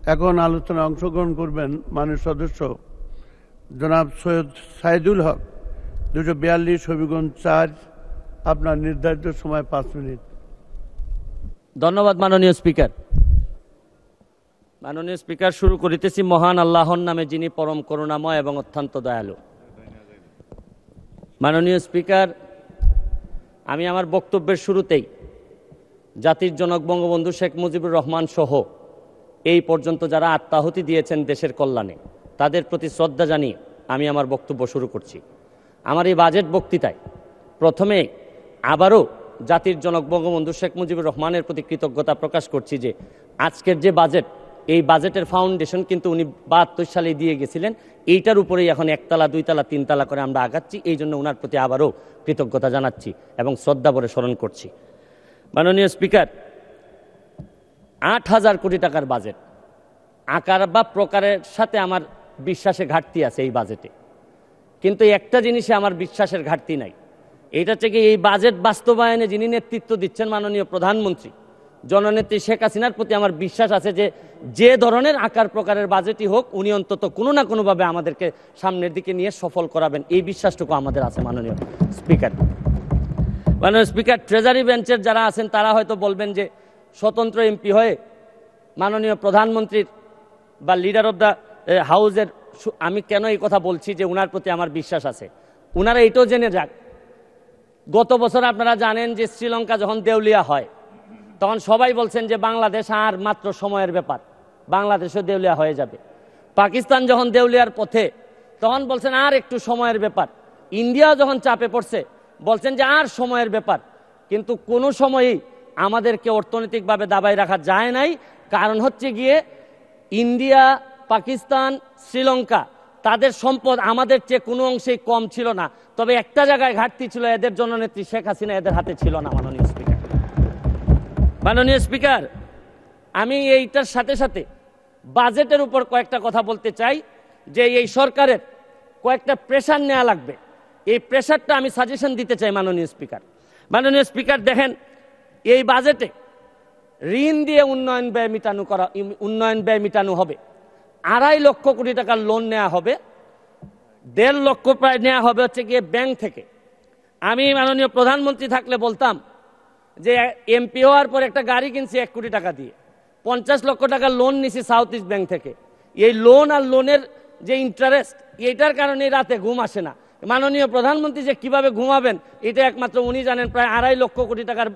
এখন আলোচনায় অংশগ্রহণ করবেন মাননীয় সদস্য জনাব সৈয়দ সাইদুল হক, 242 হবিগঞ্জ 4। আপনার নির্ধারিত সময় 5 মিনিট। ধন্যবাদ মাননীয় স্পিকার। মাননীয় স্পিকার, শুরু করিতেছি মহান আল্লাহর নামে, যিনি পরম করুণাময় এবং অত্যন্ত দয়ালু। মাননীয় স্পিকার, আমি আমার বক্তব্যের শুরুতেই জাতির জনক বঙ্গবন্ধু শেখ মুজিবুর রহমান সহ এই পর্যন্ত যারা আত্মাহুতি দিয়েছেন দেশের কল্যাণে, তাদের প্রতি শ্রদ্ধা জানিয়ে আমি আমার বক্তব্য শুরু করছি। আমার এই বাজেট বক্তৃতায় প্রথমে আবারও জাতির জনক বঙ্গবন্ধু শেখ মুজিবুর রহমানের প্রতি কৃতজ্ঞতা প্রকাশ করছি যে আজকের যে বাজেট, এই বাজেটের ফাউন্ডেশন কিন্তু উনি 72 সালে দিয়ে গেছিলেন। এইটার উপরেই এখন 1 তলা 2 তলা 3 তলা করে আমরা আগাচ্ছি। এই জন্য ওনার প্রতি আবারও কৃতজ্ঞতা জানাচ্ছি এবং শ্রদ্ধা ভরে স্মরণ করছি। মাননীয় স্পিকার, 8,000 কোটি টাকার বাজেট, আকার বা প্রকারের সাথে আমার বিশ্বাসে ঘাটতি আছে এই বাজেটে, কিন্তু একটা জিনিসে আমার বিশ্বাসের ঘাটতি নাই। এইটা থেকে এই বাজেট বাস্তবায়নে যিনি নেতৃত্ব দিচ্ছেন মাননীয় প্রধানমন্ত্রী জননেত্রী শেখ হাসিনার প্রতি আমার বিশ্বাস আছে যে যে ধরনের আকার প্রকারের বাজেটই হোক, উনি অন্তত কোনো না কোনোভাবে আমাদেরকে সামনের দিকে নিয়ে সফল করাবেন, এই বিশ্বাসটুকু আমাদের আছে। মাননীয় স্পিকার, ট্রেজারি বেঞ্চের যারা আছেন তারা হয়তো বলবেন যে স্বতন্ত্র এমপি হয়ে মাননীয় প্রধানমন্ত্রীর বা লিডার অব দ্য হাউসের আমি কেন এই কথা বলছি যে উনার প্রতি আমার বিশ্বাস আছে। উনারা এটাও জেনে যাক, গত বছর আপনারা জানেন যে শ্রীলঙ্কা যখন দেউলিয়া হয় তখন সবাই বলছেন যে বাংলাদেশ আর মাত্র সময়ের ব্যাপার, বাংলাদেশও দেউলিয়া হয়ে যাবে। পাকিস্তান যখন দেউলিয়ার পথে তখন বলছেন আর একটু সময়ের ব্যাপার। ইন্ডিয়া যখন চাপে পড়ছে বলছেন যে আর সময়ের ব্যাপার। কিন্তু কোনো সময়ই আমাদেরকে অর্থনৈতিকভাবে দাবায় রাখা যায় নাই। কারণ হচ্ছে গিয়ে ইন্ডিয়া, পাকিস্তান, শ্রীলঙ্কা তাদের সম্পদ আমাদের চেয়ে কোনো অংশেই কম ছিল না, তবে একটা জায়গায় ঘাটতি ছিল, এদের জননেত্রী শেখ হাসিনা এদের হাতে ছিল না। মাননীয় স্পিকার, আমি এইটার সাথে সাথে বাজেটের উপর কয়েকটা কথা বলতে চাই যে এই সরকারের কয়েকটা প্রেশার নেওয়া লাগবে। এই প্রেশারটা আমি সাজেশন দিতে চাই মাননীয় স্পিকার। দেখেন, এই বাজেটে ঋণ দিয়ে উন্নয়ন ব্যয় মিটানো হবে। 2.5 লক্ষ কোটি টাকার লোন নেওয়া হবে, 1.5 লক্ষ প্রায় নেওয়া হবে হচ্ছে গিয়ে ব্যাংক থেকে। আমি মাননীয় প্রধানমন্ত্রী থাকলে বলতাম যে এমপি হওয়ার পর একটা গাড়ি কিনছি 1 কোটি টাকা দিয়ে, 50 লক্ষ টাকা লোন নিছি সাউথ ইস্ট ব্যাংক থেকে। এই লোন আর লোনের যে ইন্টারেস্ট, এইটার কারণে রাতে ঘুম আসে না। মাননীয় প্রধানমন্ত্রী যে কিভাবে ঘুমাবেন এটা একমাত্র উনি জানেন। প্রায় 2.5 লক্ষ কোটি টাকার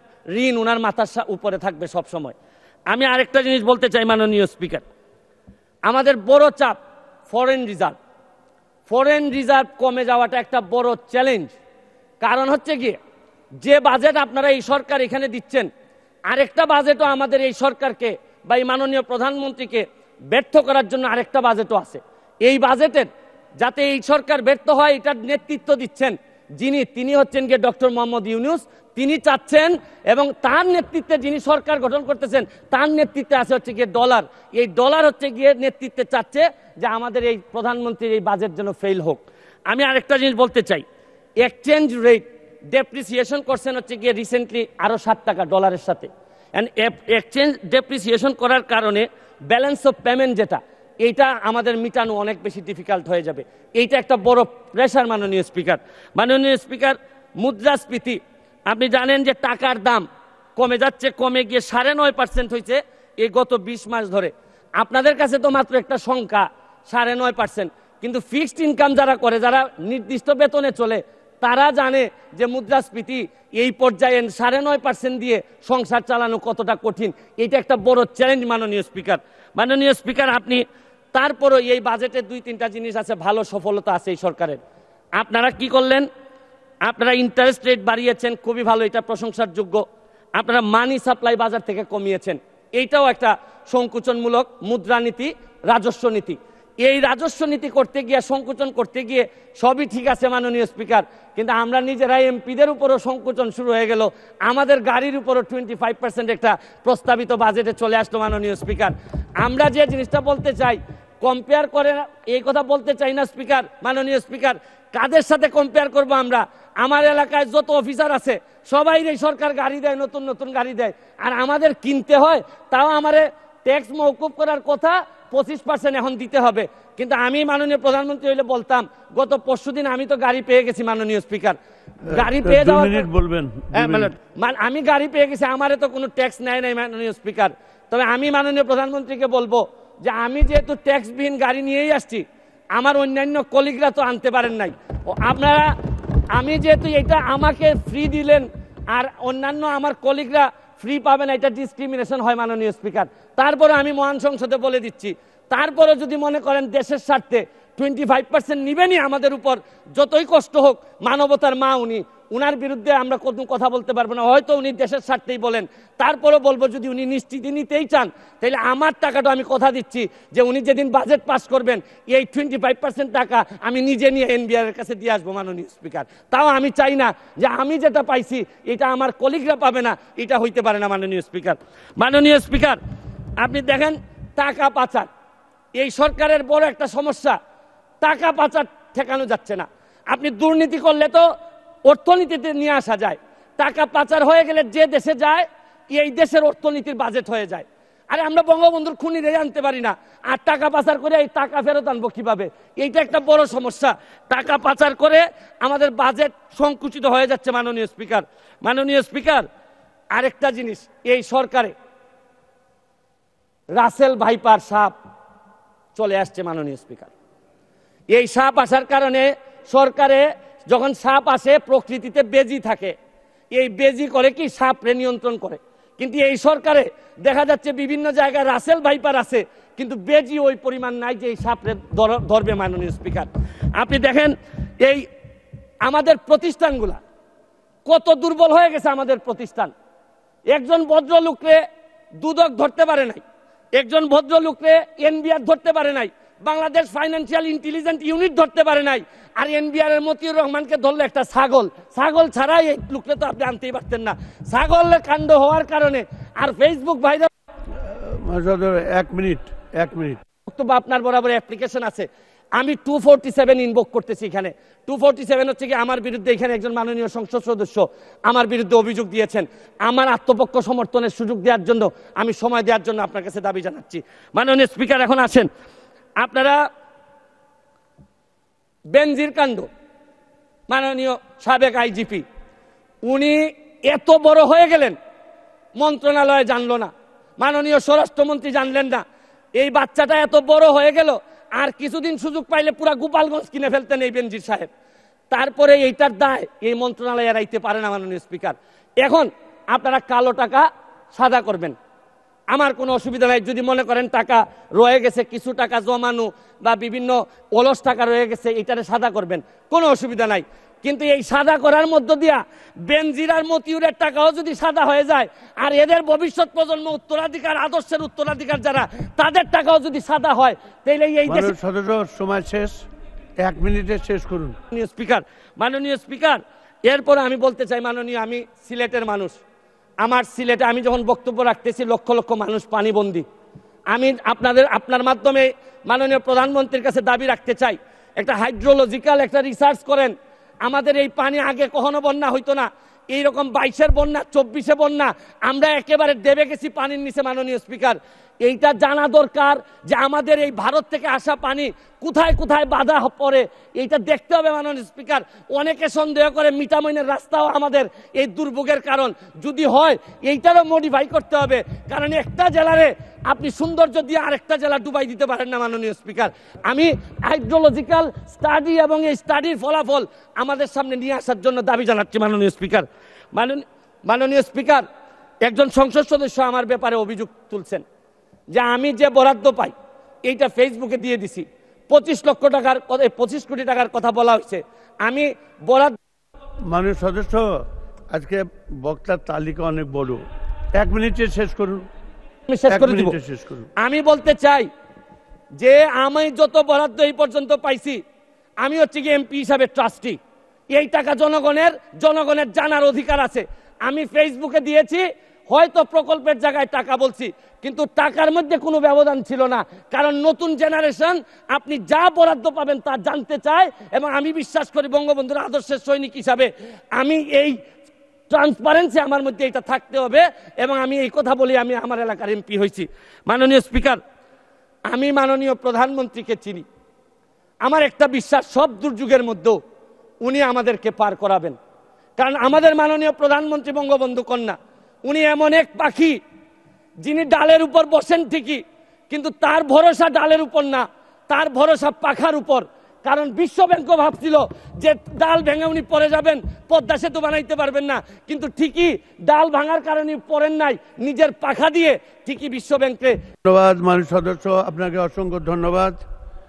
ঋণ উনার মাথার উপরে থাকবে সব সময়। আমি আরেকটা জিনিস বলতে চাই মাননীয় স্পিকার, আমাদের বড় চাপ ফরেন রিজার্ভ কমে যাওয়াটা একটা বড় চ্যালেঞ্জ। কারণ হচ্ছে গিয়ে যে বাজেট আপনারা এই সরকার এখানে দিচ্ছেন, আরেকটা বাজেটও আমাদের এই সরকারকে বা এই মাননীয় প্রধানমন্ত্রীকে ব্যর্থ করার জন্য আরেকটা বাজেটও আছে। এই বাজেটের যাতে এই সরকার ব্যর্থ হয় এটার নেতৃত্ব দিচ্ছেন তিনি হচ্ছেন গিয়ে ডক্টর মোহাম্মদ ইউনূস। তিনি চাচ্ছেন এবং তার নেতৃত্বে যিনি সরকার গঠন করতেছেন তার নেতৃত্বে আছে হচ্ছে গিয়ে ডলার। এই ডলার হচ্ছে গিয়ে নেতৃত্বে চাচ্ছে যে আমাদের এই প্রধানমন্ত্রীর এই বাজেট যেন ফেল হোক। আমি আরেকটা জিনিস বলতে চাই, এক্সচেঞ্জ রেট ডেপ্রিসিয়েশন করছেন হচ্ছে গিয়ে রিসেন্টলি আরো 7 টাকা ডলারের সাথে। এক্সচেঞ্জ ডেপ্রিসিয়েশন করার কারণে ব্যালেন্স অফ পেমেন্ট যেটা, এইটা আমাদের মিটানো অনেক বেশি ডিফিকাল্ট হয়ে যাবে। এইটা একটা বড় প্রেশার মাননীয় স্পিকার। মুদ্রাস্ফীতি, আপনি জানেন যে টাকার দাম কমে যাচ্ছে, কমে গিয়ে 9.5% হয়েছে এই গত 20 মাস ধরে। আপনাদের কাছে তো মাত্র একটা সংখ্যা 9.5%, কিন্তু ফিক্সড ইনকাম যারা করে, যারা নির্দিষ্ট বেতনে চলে, তারা জানে যে মুদ্রাস্ফীতি এই পর্যায়ে 9.5% দিয়ে সংসার চালানো কতটা কঠিন। এটা একটা বড় চ্যালেঞ্জ মাননীয় স্পিকার। আপনি তারপরও এই বাজেটে 2-3টা জিনিস আছে, ভালো সফলতা আছে এই সরকারের। আপনারা কি করলেন? আপনারা ইন্টারেস্ট রেট বাড়িয়েছেন, খুবই ভালো, এটা প্রশংসার যোগ্য। আপনারা মানি সাপ্লাই বাজার থেকে কমিয়েছেন, এইটাও একটা সংকুচনমূলক মুদ্রানীতি, রাজস্ব নীতি। এই রাজস্ব নীতি করতে গিয়ে, সংকুচন করতে গিয়ে সবই ঠিক আছে মাননীয় স্পিকার, কিন্তু আমরা নিজেরাই এমপিদের উপরও সংকুচন শুরু হয়ে গেল। আমাদের গাড়ির উপরও 25% একটা প্রস্তাবিত বাজেটে চলে আসলো মাননীয় স্পিকার। আমরা যে জিনিসটা বলতে চাই, কম্পেয়ার করে এই কথা বলতে চাই না স্পিকার, মাননীয় স্পিকার। কাদের সাথে কম্পেয়ার করব আমরা? আমার এলাকায় যত অফিসার আছে সবাই এই সরকার গাড়ি দেয়, নতুন নতুন গাড়ি দেয়, আর আমাদের কিনতে হয়। তাও আমারে ট্যাক্স মওকুফ করার কথা 25% এখন দিতে হবে। কিন্তু আমি মাননীয় প্রধানমন্ত্রী হইলে বলতাম, গত পরশুদিন আমি তো গাড়ি পেয়ে গেছি মাননীয় স্পিকার, গাড়ি পেয়ে যাওয়া বলবেন আমি গাড়ি পেয়ে গেছি, আমারে তো কোনো ট্যাক্স নেয় নাই মাননীয় স্পিকার। তবে আমি মাননীয় প্রধানমন্ত্রীকে বলবো যে আমি যেহেতু ট্যাক্সবিহীন গাড়ি নিয়েই আসছি, আমার অন্যান্য কলিগরা তো আনতে পারেন নাই, আপনারা আমি যেহেতু এটা আমাকে ফ্রি দিলেন আর অন্যান্য আমার কলিগরা ফ্রি পাবেন, এটা ডিসক্রিমিনেশন হয় মাননীয় স্পিকার। তারপরে আমি মহান সংসদে বলে দিচ্ছি, তারপরে যদি মনে করেন দেশের স্বার্থে 25% নিবেনই আমাদের উপর, যতই কষ্ট হোক, মানবতার মা উনি, উনার বিরুদ্ধে আমরা কোনো কথা বলতে পারবো না, হয়তো উনি দেশের স্বার্থেই বলেন, তারপরে বলবো যদি উনি নিশ্চিতি নিতেই চান তাহলে আমার টাকাটা আমি কথা দিচ্ছি যে উনি যেদিন বাজেট পাস করবেন এই 25% টাকা আমি নিজে নিয়ে এনবিআর এর কাছে দিয়ে আসবো মাননীয় স্পিকার। তাও আমি চাই না যে আমি যেটা পাইছি এটা আমার কলিগরা পাবে না, এটা হইতে পারে না মাননীয় স্পিকার। মাননীয় স্পিকার, আপনি দেখেন টাকা পাচার এই সরকারের বড় একটা সমস্যা, টাকা পাচার ঠেকানো যাচ্ছে না। আপনি দুর্নীতি করলে তো অর্থনীতিতে নিয়ে আসা যায়, টাকা পাচার হয়ে গেলে যে দেশে যায় এই দেশের অর্থনীতির বাজেট হয়ে যায়। আরে আমরা বঙ্গবন্ধুর খুনিরে আনতে পারি না, আর টাকা পাচার করে এই টাকা ফেরত আনবো কিভাবে? এইটা একটা বড় সমস্যা। টাকা পাচার করে আমাদের বাজেট সংকুচিত হয়ে যাচ্ছে মাননীয় স্পিকার। মাননীয় স্পিকার, আরেকটা জিনিস, এই সরকারে রাসেল ভাইপার সাপ চলে আসছে মাননীয় স্পিকার। এই সাপ আসার কারণে সরকারে যখন সাপ আসে প্রকৃতিতে বেজি থাকে, এই বেজি করে কি সাপরে নিয়ন্ত্রণ করে, কিন্তু এই সরকারে দেখা যাচ্ছে বিভিন্ন জায়গায় রাসেল ভাইপার আছে কিন্তু বেজি ওই পরিমাণ নাই যে এই সাপরে ধরবে মাননীয় স্পিকার। আপনি দেখেন এই আমাদের প্রতিষ্ঠানগুলা কত দুর্বল হয়ে গেছে। আমাদের প্রতিষ্ঠান, একজন ভদ্রলোককে দুদক ধরতে পারে নাই, একজন ভদ্রলোককে এনবিআর ধরতে পারে নাই, বাংলাদেশ ফাইন্যান্সিয়াল ইন্টেলিজেন্স ইউনিট ধরতে পারে নাই, আর এনবিআর এর মতিউর রহমানকে ধরলে একটা ছাগল। ছাগল ছাড়াই এই লোককে তো আপনি আনতেই পারতেন না। ছাগলের কাণ্ড হওয়ার কারণে আর ফেসবুক ভাইরাল। 1 মিনিট বক্তব্য আপনার বরাবর অ্যাপ্লিকেশন আছে, আমি 247 ইনভোক করতেছি। এখানে 247 হচ্ছে কি আমার বিরুদ্ধে এখানে একজন মাননীয় সংসদ সদস্য আমার বিরুদ্ধে অভিযোগ দিয়েছেন, আমার আত্মপক্ষ সমর্থনের সুযোগ দেওয়ার জন্য আমি সময় দেওয়ার জন্য আপনার কাছে দাবি জানাচ্ছি। মাননীয় স্পিকার, এখন আসেন আপনারা বেনজির কাণ্ড, মাননীয় সাবেক আইজিপি উনি এত বড় হয়ে গেলেন মন্ত্রণালয়ে জানলো না, মাননীয় স্বরাষ্ট্রমন্ত্রী জানলেন না, এই বাচ্চাটা এত বড় হয়ে গেল আর কিছুদিন সুযোগ পাইলে পুরা গোপালগঞ্জ কিনে ফেলতেন এই বেনজির সাহেব। তারপরে এইটার দায় এই মন্ত্রণালয়ে এড়াইতে পারে না মাননীয় স্পিকার। এখন আপনারা কালো টাকা সাদা করবেন, আমার কোনো অসুবিধা নাই। যদি মনে করেন টাকা রয়ে গেছে, কিছু টাকা জমানো বা বিভিন্ন অলস টাকা রয়ে গেছে, এটারে সাদা করবেন, কোনো অসুবিধা নাই। কিন্তু এই সাদা করার মধ্য দিয়া বেনজির আর মতিউরের টাকাও যদি সাদা হয়ে যায় আর এদের ভবিষ্যৎ প্রজন্ম উত্তরাধিকার, আদর্শের উত্তরাধিকার যারা, তাদের টাকাও যদি সাদা হয় তাহলে এই দেশে সময় শেষ, 1 মিনিটে শেষ করুন স্পিকার। মাননীয় স্পিকার, এরপরে আমি বলতে চাই, মাননীয় আমি সিলেটের মানুষ, আমার সিলেটে আমি যখন বক্তব্য রাখতেছি লক্ষ লক্ষ মানুষ পানিবন্দী। আমি আপনার মাধ্যমে মাননীয় প্রধানমন্ত্রীর কাছে দাবি রাখতে চাই, একটা হাইড্রোলজিক্যাল একটা রিসার্চ করেন। আমাদের এই পানি আগে কখনো বন্যা হইতো না, এইরকম 22-এর বন্যা, 24-এ বন্যা, আমরা একেবারে দেবে গেছি পানির নিচে। মাননীয় স্পিকার, এইটা জানা দরকার যে আমাদের এই ভারত থেকে আসা পানি কোথায় কোথায় বাধা পড়ে, এইটা দেখতে হবে মাননীয় স্পিকার। অনেকে সন্দেহ করে মিঠামইনের রাস্তাও আমাদের এই দুর্ভোগের কারণ, যদি হয় এইটারও মডিফাই করতে হবে, কারণ একটা জেলারে আপনি সৌন্দর্য দিয়ে আরেকটা জেলা ডুবাই দিতে পারেন না মাননীয় স্পিকার। আমি হাইড্রোলজিক্যাল স্টাডি এবং এই স্টাডির ফলাফল আমাদের সামনে নিয়ে আসার জন্য দাবি জানাচ্ছি মাননীয় স্পিকার। মাননীয় স্পিকার, একজন সংসদ সদস্য আমার ব্যাপারে অভিযোগ তুলছেন যে আমি যে বরাদ্দ পাই এইটা ফেসবুকে দিয়ে দিছি, 25 লক্ষ টাকার 25 কোটি টাকার কথা বলা হয়েছে। আমি বরাদ্দ, মাননীয় সদস্য, আজকে বক্তার তালিকা অনেক বড়, 1 মিনিটে শেষ করুন। আমি বলতে চাই যে আমি যত বরাদ্দ এই পর্যন্ত পাইছি, আমি হচ্ছে কি এমপি হিসাবে ট্রাস্টি, এই টাকা জনগণের জানার অধিকার আছে। আমি ফেসবুকে দিয়েছি, হয়তো প্রকল্পের জায়গায় টাকা বলছি, কিন্তু টাকার মধ্যে কোনো ব্যবধান ছিল না, কারণ নতুন জেনারেশন আপনি যা বরাদ্দ পাবেন তা জানতে চায়। এবং আমি বিশ্বাস করি বঙ্গবন্ধুর আদর্শের সৈনিক হিসাবে আমি এই ট্রান্সপারেন্সি আমার মধ্যে এটা থাকতে হবে। এবং আমি এই কথা বলি, আমি আমার এলাকার এমপি হয়েছি। মাননীয় স্পিকার, আমি মাননীয় প্রধানমন্ত্রীকে চিনি। আমার একটা বিশ্বাস, সব দুর্যোগের মধ্যেও উনি আমাদেরকে পার করাবেন। কারণ আমাদের মাননীয় প্রধানমন্ত্রী বঙ্গবন্ধু কন্যা, উনি এমন এক পাখি যিনি ডালের উপর বসেন ঠিকই, কিন্তু তার ভরসা ডালের উপর না, তার ভরসা পাখার উপর। কারণ বিশ্ব ব্যাংকও ভাবছিল যে ডাল ভেঙে উনি পড়ে যাবেন, পদ্মা সেতু বানাইতে পারবেন না, কিন্তু ঠিকই ডাল ভাঙার কারণে পড়েন নাই, নিজের পাখা দিয়ে ঠিকই বিশ্ব ব্যাংকে। ধন্যবাদ মাননীয় সদস্য, আপনাকে অসংখ্য ধন্যবাদ।